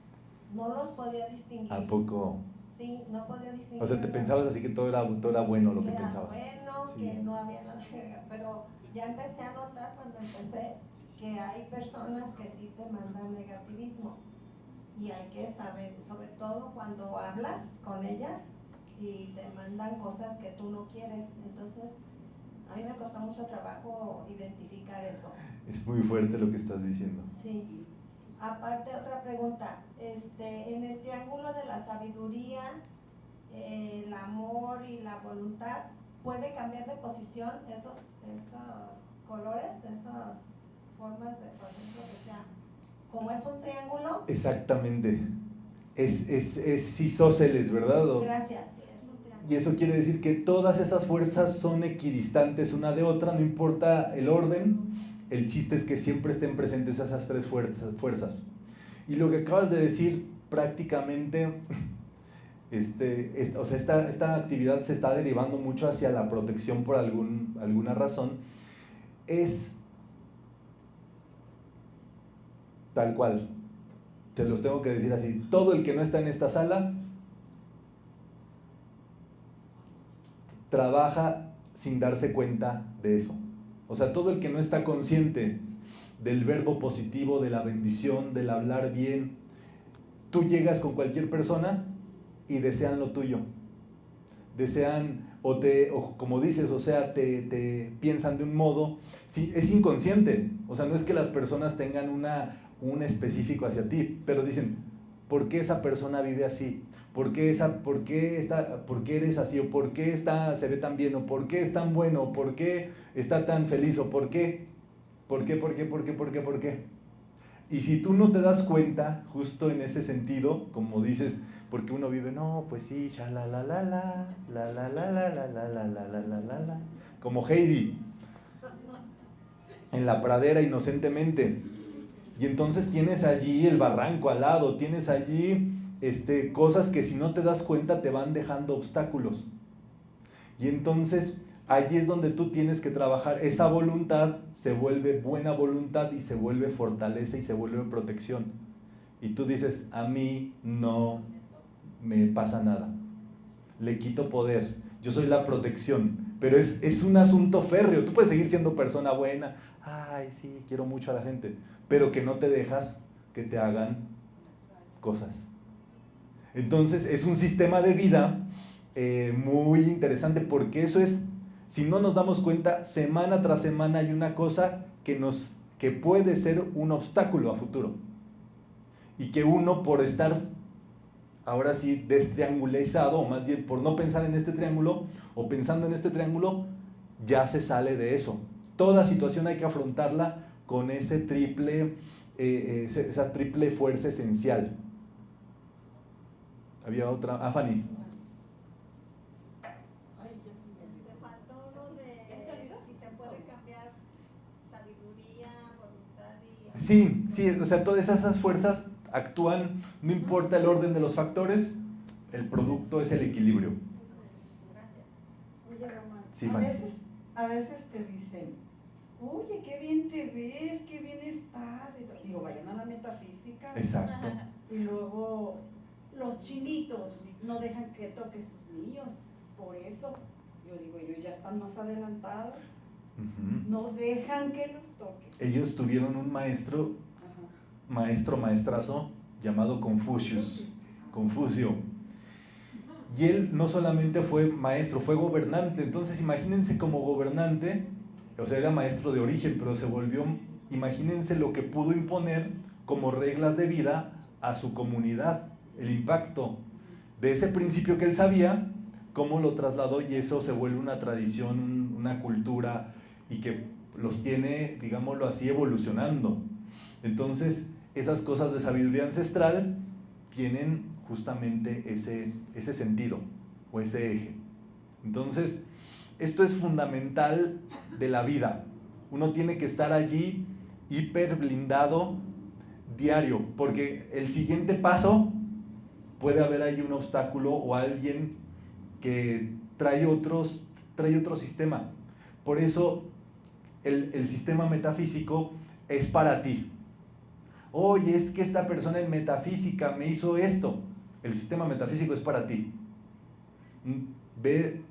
No los podía distinguir.
¿A poco?
Sí, no podía distinguir.
O sea, te pensabas así que todo era bueno lo que
era
pensabas.
bueno,
Sí.
que no había nada, pero ya empecé a notar cuando empecé que hay personas que sí te mandan negativismo. Y hay que saber, sobre todo cuando hablas con ellas y te mandan cosas que tú no quieres. Entonces, a mí me costó mucho trabajo identificar eso.
Es muy fuerte lo que estás diciendo.
Sí. Aparte, otra pregunta. En el triángulo de la sabiduría, el amor y la voluntad, ¿puede cambiar de posición esos colores, esas formas de, por ejemplo, que sea, como es un triángulo?
Exactamente. Es isósceles, ¿verdad?
Gracias, sí, es un triángulo.
Y eso quiere decir que todas esas fuerzas son equidistantes una de otra, no importa el orden, el chiste es que siempre estén presentes esas tres fuerzas. Y lo que acabas de decir, prácticamente, o sea, esta actividad se está derivando mucho hacia la protección por alguna razón, es tal cual, te los tengo que decir así, todo el que no está en esta sala trabaja sin darse cuenta de eso. O sea, todo el que no está consciente del verbo positivo, de la bendición, del hablar bien, tú llegas con cualquier persona y desean lo tuyo. Desean, o como dices, o sea, te piensan de un modo, sí, es inconsciente. O sea, no es que las personas tengan un específico hacia ti, pero dicen, ¿por qué esa persona vive así? ¿Por qué eres así? ¿O por qué se ve tan bien? ¿O por qué es tan bueno? ¿O por qué está tan feliz? ¿O por qué? ¿Por qué? ¿Por qué? ¿Por qué? ¿Por qué? ¿Por qué? Y si tú no te das cuenta, justo en ese sentido, como dices, porque uno vive, no, pues sí, como Heidi, en la pradera inocentemente. Y entonces tienes allí el barranco al lado, tienes allí cosas que si no te das cuenta te van dejando obstáculos. Y entonces allí es donde tú tienes que trabajar. Esa voluntad se vuelve buena voluntad y se vuelve fortaleza y se vuelve protección. Y tú dices, a mí no me pasa nada. Le quito poder. Yo soy la protección. Pero es un asunto férreo. Tú puedes seguir siendo persona buena. Ay, sí, quiero mucho a la gente. Pero que no te dejas que te hagan cosas. Entonces es un sistema de vida muy interesante, porque eso es, si no nos damos cuenta, semana tras semana hay una cosa que puede ser un obstáculo a futuro. Y que uno, por estar ahora sí destriangulizado, o más bien por no pensar en este triángulo, o pensando en este triángulo, ya se sale de eso. Toda situación hay que afrontarla con esa triple fuerza esencial. Había otra. Ah, Fanny.
Faltó lo de si se puede cambiar sabiduría, voluntad y...
Sí, o sea, todas esas fuerzas actúan, no importa el orden de los factores, el producto es el equilibrio.
Gracias.
Oye, Román,
Sí,
a
Fanny.
veces te dicen, oye, qué bien te ves, qué bien estás. Y digo, vayan a la metafísica.
Exacto.
Y luego, los chinitos no dejan que toques sus niños. Por eso, yo digo, ellos ya están más adelantados.
Ujú.
No dejan que los toques.
Ellos tuvieron un maestro, maestrazo, llamado Confucio. Y él no solamente fue maestro, fue gobernante. Entonces imagínense como gobernante, o sea, era maestro de origen, pero se volvió, imagínense lo que pudo imponer como reglas de vida a su comunidad, el impacto de ese principio que él sabía, cómo lo trasladó, y eso se vuelve una tradición, una cultura, y que los tiene, digámoslo así, evolucionando. Entonces, esas cosas de sabiduría ancestral tienen justamente ese sentido o ese eje. Entonces, esto es fundamental de la vida. Uno tiene que estar allí hiper blindado diario, porque el siguiente paso puede haber ahí un obstáculo o alguien que trae otro sistema. Por eso el sistema metafísico es para ti. Oye, es que esta persona en metafísica me hizo esto. El sistema metafísico es para ti. Ve,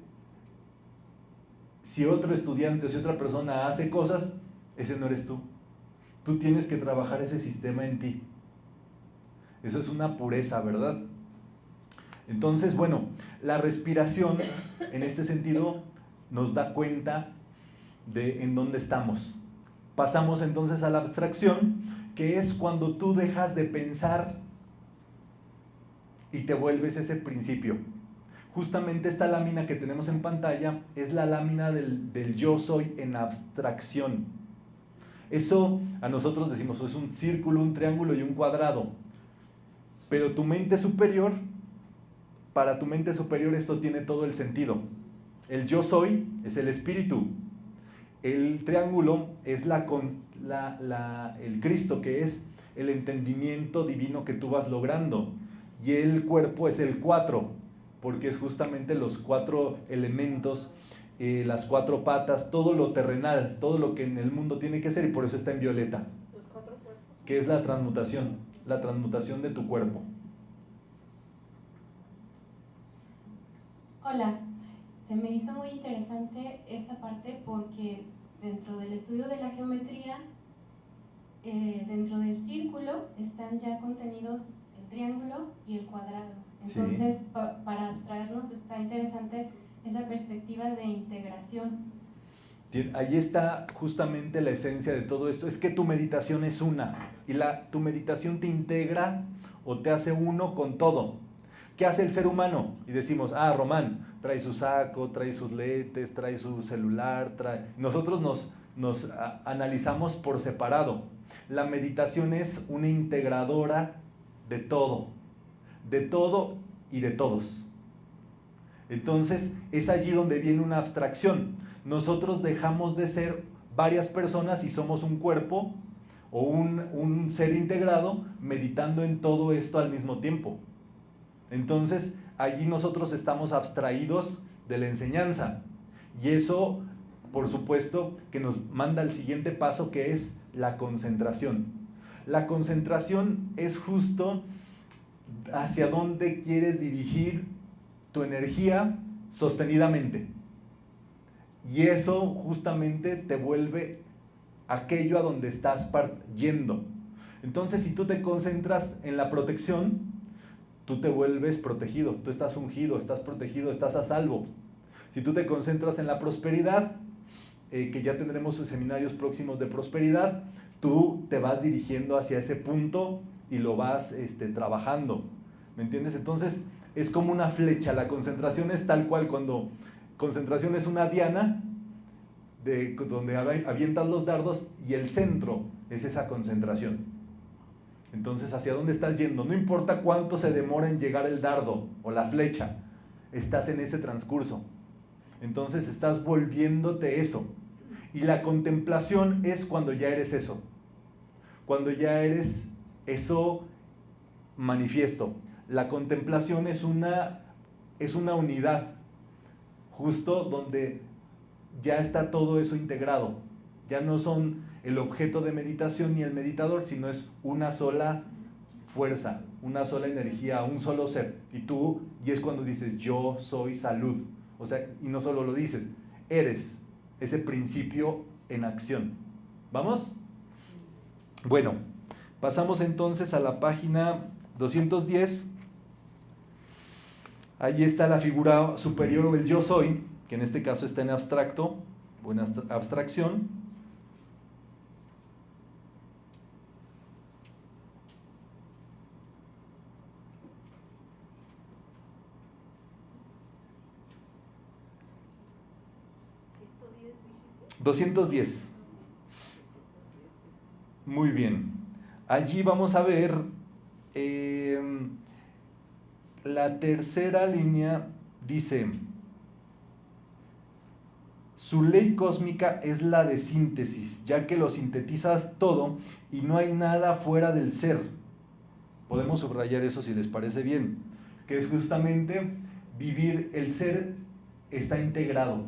si otro estudiante, si otra persona hace cosas, ese no eres tú. Tú tienes que trabajar ese sistema en ti. Eso es una pureza, ¿verdad? Entonces, bueno, la respiración, en este sentido, nos da cuenta de en dónde estamos. Pasamos entonces a la abstracción, que es cuando tú dejas de pensar y te vuelves ese principio. Justamente esta lámina que tenemos en pantalla es la lámina del yo soy en abstracción. Eso a nosotros decimos, es un círculo, un triángulo y un cuadrado. Pero tu mente superior, para tu mente superior esto tiene todo el sentido. El yo soy es el espíritu. El triángulo es el Cristo, que es el entendimiento divino que tú vas logrando. Y el cuerpo es el 4, porque es justamente los 4 elementos, las 4 patas, todo lo terrenal, todo lo que en el mundo tiene que ser, y por eso está en violeta.
Los 4 cuerpos.
Que es la transmutación de tu cuerpo.
Hola, se me hizo muy interesante esta parte porque dentro del estudio de la geometría, dentro del círculo están ya contenidos el triángulo y el cuadrado. Entonces,
Sí.
Para abstraernos está interesante esa perspectiva de integración.
Ahí está justamente la esencia de todo esto. Es que tu meditación es una, y tu meditación te integra o te hace uno con todo. ¿Qué hace el ser humano? Y decimos, Román trae su saco, trae sus lentes, trae su celular, Nosotros nos analizamos por separado. La meditación es una integradora de todo y de todos. Entonces, es allí donde viene una abstracción. Nosotros dejamos de ser varias personas y somos un cuerpo o un ser integrado meditando en todo esto al mismo tiempo. Entonces, allí nosotros estamos abstraídos de la enseñanza. Y eso, por supuesto, que nos manda al siguiente paso, que es la concentración. La concentración es justo hacia dónde quieres dirigir tu energía sostenidamente. Y eso justamente te vuelve aquello a donde estás yendo. Entonces, si tú te concentras en la protección, tú te vuelves protegido, tú estás ungido, estás protegido, estás a salvo. Si tú te concentras en la prosperidad, que ya tendremos seminarios próximos de prosperidad, tú te vas dirigiendo hacia ese punto y lo vas trabajando, ¿me entiendes? Entonces es como una flecha, la concentración es tal cual, cuando concentración es una diana, donde avientas los dardos y el centro es esa concentración. Entonces, ¿hacia dónde estás yendo? No importa cuánto se demora en llegar el dardo o la flecha, estás en ese transcurso. Entonces estás volviéndote eso. Y la contemplación es cuando ya eres eso. Cuando ya eres eso manifiesto. La contemplación es una unidad, justo donde ya está todo eso integrado. Ya no son el objeto de meditación ni el meditador, sino es una sola fuerza, una sola energía, un solo ser. Y es cuando dices, yo soy salud. O sea, y no solo lo dices, eres ese principio en acción. ¿Vamos? Bueno, pasamos entonces a la página 210. Ahí está la figura superior o el yo soy, que en este caso está en abstracto o en abstracción. ¿210? Muy bien. Allí vamos a ver la tercera línea. Dice, su ley cósmica es la de síntesis, ya que lo sintetizas todo y no hay nada fuera del ser. Podemos subrayar eso si les parece bien, que es justamente vivir, el ser está integrado.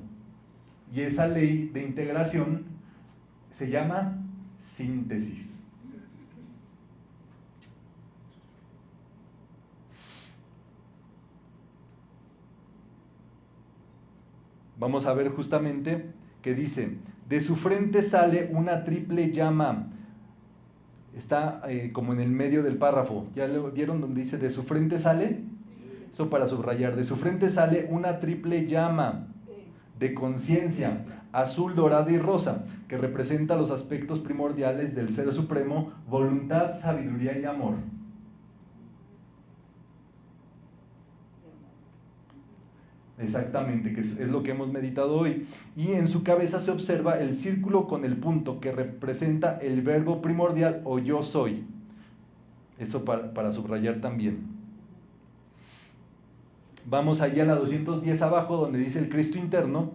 Y esa ley de integración se llama síntesis. Vamos a ver justamente que dice, de su frente sale una triple llama. Está como en el medio del párrafo. ¿Ya lo vieron donde dice de su frente sale? Eso para subrayar. De su frente sale una triple llama de conciencia, azul, dorada y rosa, que representa los aspectos primordiales del Ser Supremo, voluntad, sabiduría y amor. Exactamente, que es lo que hemos meditado hoy. Y en su cabeza se observa el círculo con el punto que representa el verbo primordial o yo soy. Eso para subrayar también. Vamos allá a la 210 abajo, donde dice el Cristo interno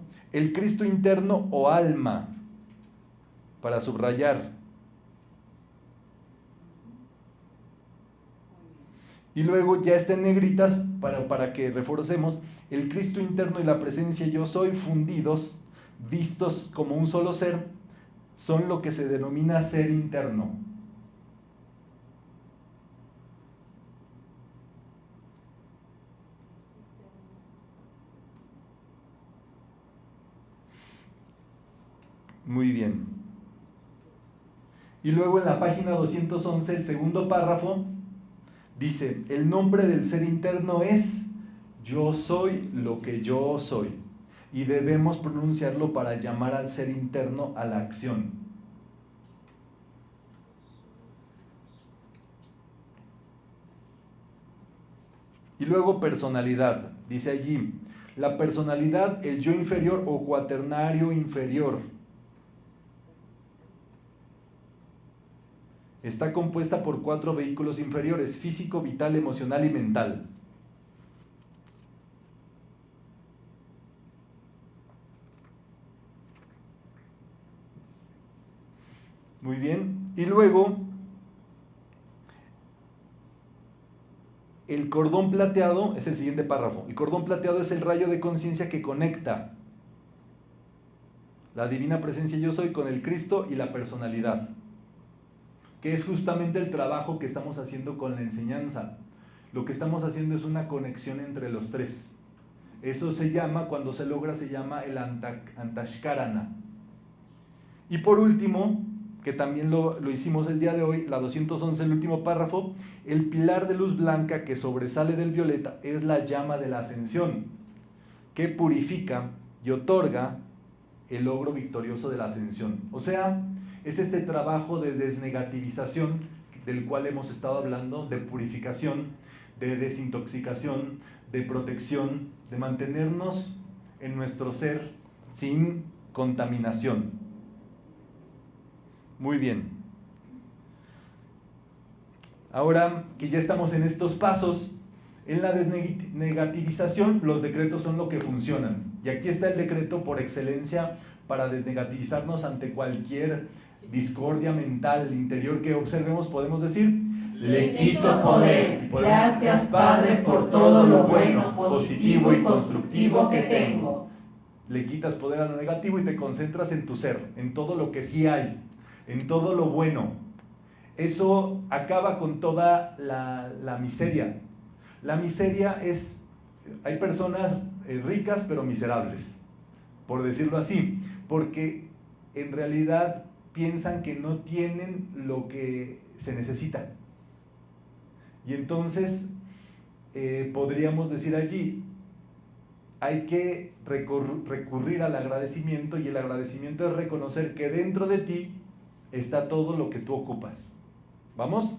o alma, para subrayar. Y luego ya está en negritas, para que reforcemos, el Cristo interno y la presencia yo soy fundidos, vistos como un solo ser, son lo que se denomina ser interno. Muy bien. Y luego en la página 211, el segundo párrafo, dice, el nombre del ser interno es yo soy lo que yo soy. Y debemos pronunciarlo para llamar al ser interno a la acción. Y luego personalidad, dice allí, la personalidad, el yo inferior o cuaternario inferior. Está compuesta por 4 vehículos inferiores, físico, vital, emocional y mental. Muy bien. Y luego, el cordón plateado es el siguiente párrafo. El cordón plateado es el rayo de conciencia que conecta la divina presencia yo soy con el Cristo y la personalidad, que es justamente el trabajo que estamos haciendo con la enseñanza. Lo que estamos haciendo es una conexión entre los tres. Eso se llama, cuando se logra, se llama el Antashkarana. Y por último, que también lo hicimos el día de hoy, la 211, el último párrafo, el pilar de luz blanca que sobresale del violeta es la llama de la ascensión, que purifica y otorga el logro victorioso de la ascensión. O sea, es este trabajo de desnegativización del cual hemos estado hablando, de purificación, de desintoxicación, de protección, de mantenernos en nuestro ser sin contaminación. Muy bien. Ahora que ya estamos en estos pasos, en la desnegativización los decretos son lo que funcionan. Y aquí está el decreto por excelencia para desnegativizarnos ante cualquier discordia mental interior que observemos. Podemos decir: le quito poder. Gracias, Padre, por todo lo bueno, positivo y constructivo que tengo. Le quitas poder a lo negativo y te concentras en tu ser, en todo lo que sí hay, en todo lo bueno. Eso acaba con toda la miseria. La miseria es, hay personas ricas pero miserables, por decirlo así, porque en realidad piensan que no tienen lo que se necesita. Y entonces podríamos decir allí, hay que recurrir al agradecimiento, y el agradecimiento es reconocer que dentro de ti está todo lo que tú ocupas. ¿Vamos?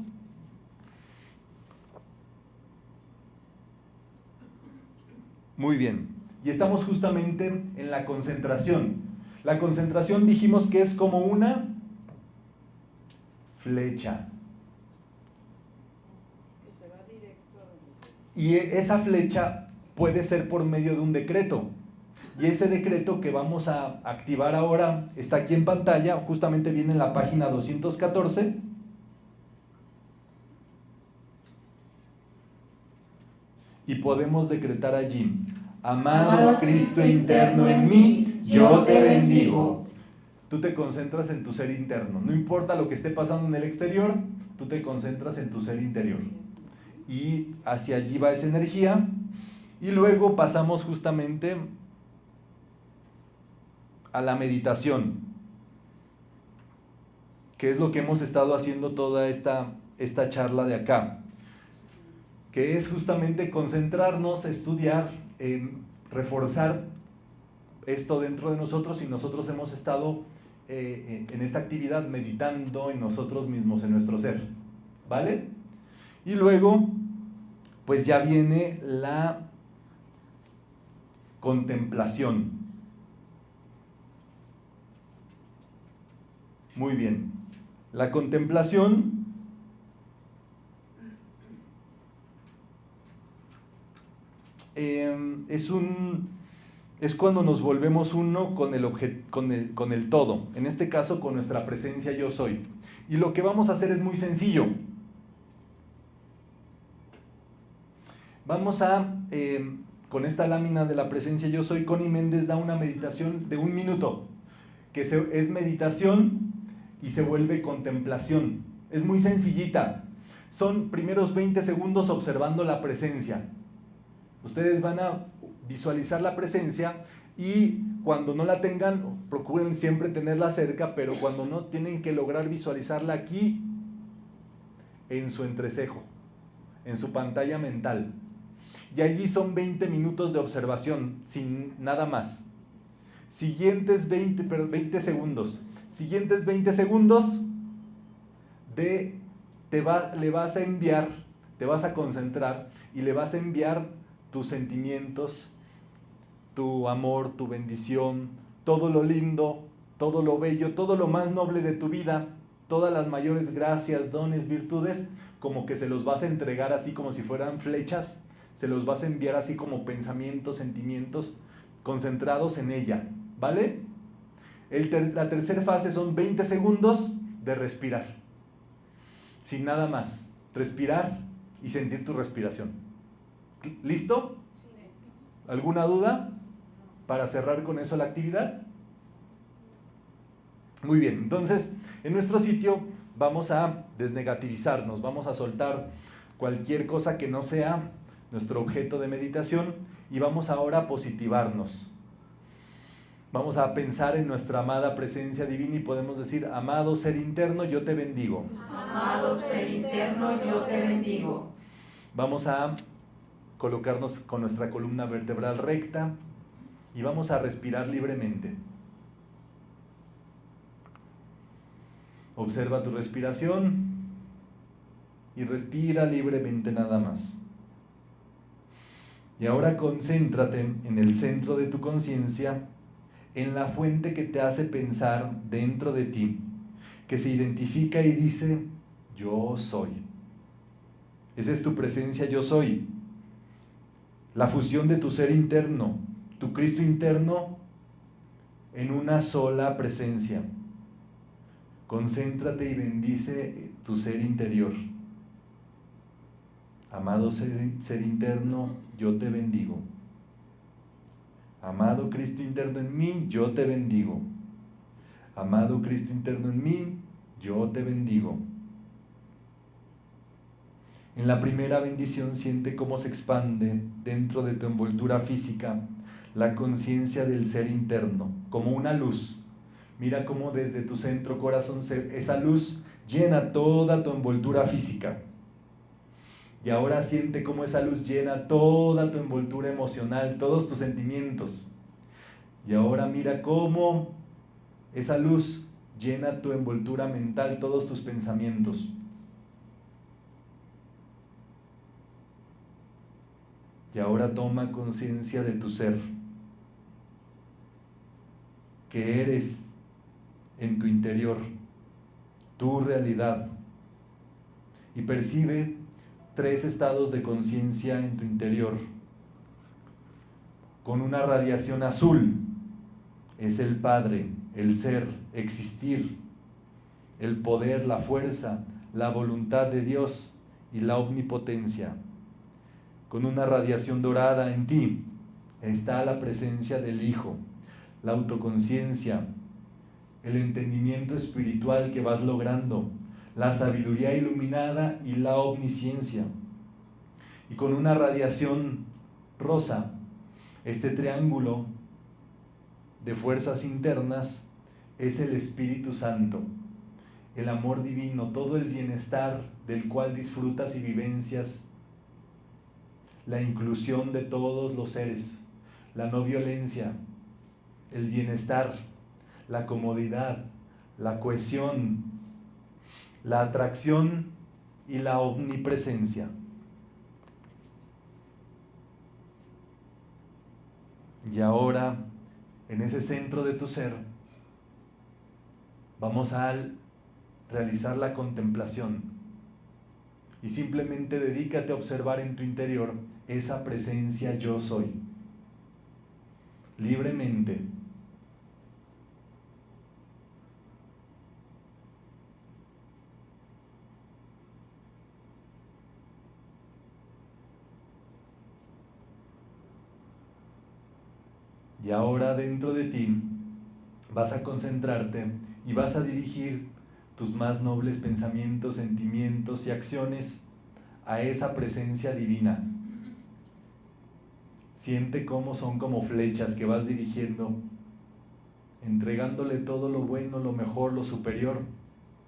Muy bien. Y estamos justamente en la concentración. La concentración dijimos que es como una flecha. Y esa flecha puede ser por medio de un decreto. Y ese decreto que vamos a activar ahora está aquí en pantalla, justamente viene en la página 214. Y podemos decretar allí: amado Cristo interno en mí, yo te bendigo. Tú te concentras en tu ser interno. No importa lo que esté pasando en el exterior, tú te concentras en tu ser interior. Y hacia allí va esa energía. Y luego pasamos justamente a la meditación, que es lo que hemos estado haciendo toda esta charla de acá, que es justamente concentrarnos, estudiar, reforzar esto dentro de nosotros, y nosotros hemos estado en esta actividad meditando en nosotros mismos, en nuestro ser, ¿vale? Y luego, pues ya viene la contemplación. Muy bien. La contemplación es cuando nos volvemos uno con el todo, en este caso con nuestra presencia yo soy. Y lo que vamos a hacer es muy sencillo. Vamos a, con esta lámina de la presencia yo soy, Connie Méndez da una meditación de 1 minuto, que es meditación y se vuelve contemplación. Es muy sencillita. Son primeros 20 segundos observando la presencia. Ustedes van a visualizar la presencia, y cuando no la tengan, procuren siempre tenerla cerca, pero cuando no, tienen que lograr visualizarla aquí, en su entrecejo, en su pantalla mental. Y allí son 20 minutos de observación, sin nada más. Siguientes 20 segundos. Siguientes 20 segundos le vas a enviar, te vas a concentrar y le vas a enviar tus sentimientos, tu amor, tu bendición, todo lo lindo, todo lo bello, todo lo más noble de tu vida, todas las mayores gracias, dones, virtudes, como que se los vas a entregar así como si fueran flechas, se los vas a enviar así como pensamientos, sentimientos concentrados en ella, ¿vale? La tercera fase son 20 segundos de respirar, sin nada más, respirar y sentir tu respiración. ¿Listo? ¿Alguna duda para cerrar con eso la actividad? Muy bien, entonces en nuestro sitio vamos a desnegativizarnos, vamos a soltar cualquier cosa que no sea nuestro objeto de meditación, y vamos ahora a positivarnos. Vamos a pensar en nuestra amada presencia divina y podemos decir: amado ser interno, yo te bendigo.
Amado ser interno, yo te bendigo.
Vamos a colocarnos con nuestra columna vertebral recta y vamos a respirar libremente. Observa tu respiración y respira libremente nada más. Y ahora concéntrate en el centro de tu conciencia, en la fuente que te hace pensar dentro de ti, que se identifica y dice: yo soy. Esa es tu presencia, yo soy. La fusión de tu ser interno, tu Cristo interno, en una sola presencia. Concéntrate y bendice tu ser interior. Amado ser interno, yo te bendigo. Amado Cristo interno en mí, yo te bendigo. Amado Cristo interno en mí, yo te bendigo. En la primera bendición siente cómo se expande dentro de tu envoltura física la conciencia del ser interno, como una luz. Mira cómo desde tu centro corazón esa luz llena toda tu envoltura física. Y ahora siente cómo esa luz llena toda tu envoltura emocional, todos tus sentimientos. Y ahora mira cómo esa luz llena tu envoltura mental, todos tus pensamientos. Y ahora toma conciencia de tu ser, que eres en tu interior, tu realidad. Y percibe 3 estados de conciencia en tu interior. Con una radiación azul, es el Padre, el ser, existir, el poder, la fuerza, la voluntad de Dios y la omnipotencia. Con una radiación dorada en ti está la presencia del Hijo, la autoconciencia, el entendimiento espiritual que vas logrando, la sabiduría iluminada y la omnisciencia. Y con una radiación rosa, este triángulo de fuerzas internas es el Espíritu Santo, el amor divino, todo el bienestar del cual disfrutas y vivencias, la inclusión de todos los seres, la no violencia, el bienestar, la comodidad, la cohesión, la atracción y la omnipresencia. Y ahora, en ese centro de tu ser, vamos a realizar la contemplación. Y simplemente dedícate a observar en tu interior esa presencia yo soy. Libremente. Y ahora dentro de ti vas a concentrarte y vas a dirigir tus más nobles pensamientos, sentimientos y acciones a esa presencia divina. Siente cómo son como flechas que vas dirigiendo, entregándole todo lo bueno, lo mejor, lo superior,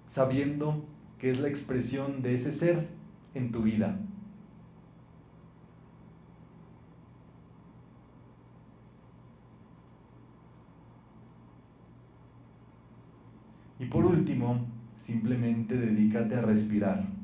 sabiendo que es la expresión de ese ser en tu vida. Y por último, simplemente dedícate a respirar.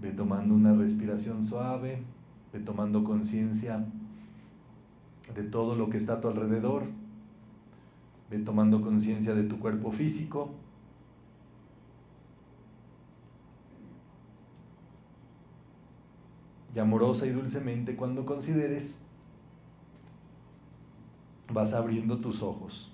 Ve tomando una respiración suave, ve tomando conciencia de todo lo que está a tu alrededor, ve tomando conciencia de tu cuerpo físico. Y amorosa y dulcemente, cuando consideres, vas abriendo tus ojos.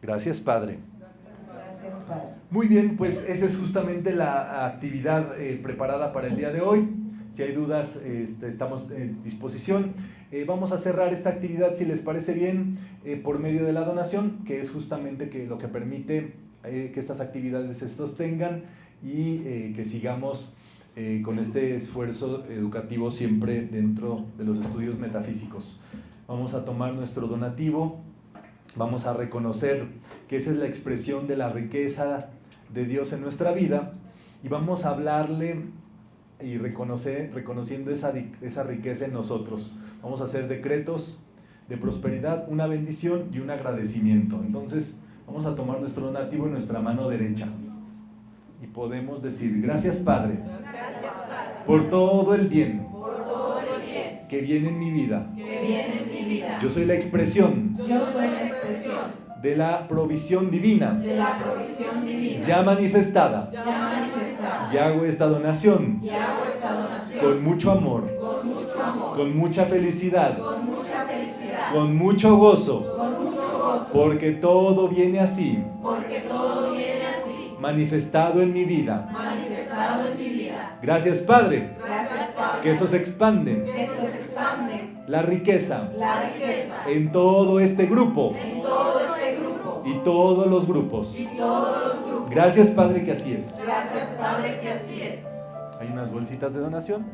Gracias, Padre. Muy bien, pues esa es justamente la actividad preparada para el día de hoy. Si hay dudas, estamos en disposición. Vamos a cerrar esta actividad, si les parece bien, por medio de la donación, que es justamente lo que permite que estas actividades se sostengan y que sigamos con este esfuerzo educativo siempre dentro de los estudios metafísicos. Vamos a tomar nuestro donativo. Vamos a reconocer que esa es la expresión de la riqueza de Dios en nuestra vida y vamos a hablarle y reconociendo esa riqueza en nosotros. Vamos a hacer decretos de prosperidad, una bendición y un agradecimiento. Entonces vamos a tomar nuestro donativo en nuestra mano derecha y podemos decir: gracias, Padre, por todo el bien que viene en mi vida. Yo soy la expresión de la provisión divina, ya manifestada. Y hago esta donación con mucho amor, con mucha felicidad, con mucho gozo, porque todo viene así, manifestado en mi vida. Gracias, Padre, que eso se expande, la riqueza en todo este grupo y todos los grupos. Gracias, Padre, que así es. Hay unas bolsitas de donación.